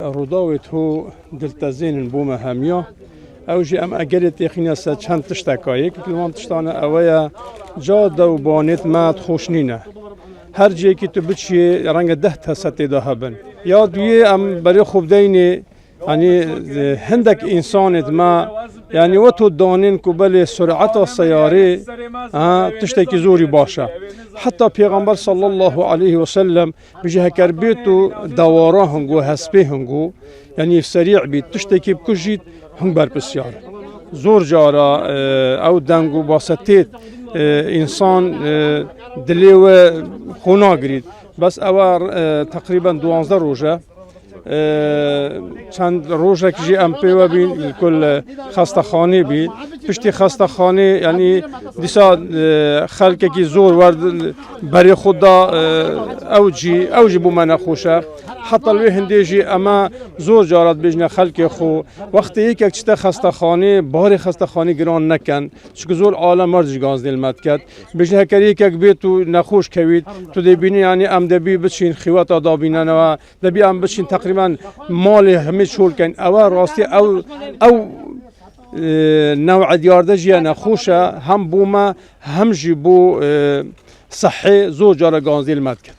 روداوت هو دلتزين بوما هميا اوجي ام اگرت یخینا سه چند تشتکایی که کلمان تشتانه اویا جاده و بانت مات خوشنینه هر جایی که تو بچی رنگ 10 تا ستی ده هبن یا دوی ام برای خوب دینی يعني هندك إنسان ما يعني وتو دانين كبل سرعة السيارة تشتكي زوري باشا حتى پیغمبر صلى الله عليه وسلم بجه كربيتو دواره هنگو هسبه هنگو يعني سريع بيت تشتكي بكجيت هنگ بر بسيار زور جارا او دنگو باستيت إنسان دليو خونا گريد بس اوار تقريبا 12 روجه چند روزه که جی ام پی و بین کل خستخانه بین پشتی خستخانه یعنی دیسا خلک کی زور ورد برای خدا اوجی بو من خوشه حتی لوی هندی جی اما زور جارت بجنه خلک خو وقتی یک چته خستخانه بار خستخانه گران نکن چون زور عالم مرج گاز نلمت کرد بجنه کری یک بیت تو نخوش کوید تو دی بینی یعنی ام دبی بچین خوات ادا بینن و دبی ام بچین تقریبا مال همه شول کن اول راستی او نوع دیارده جیا نخوشه هم بوما هم جی بو صحی زور جارا گانزیل مد کرد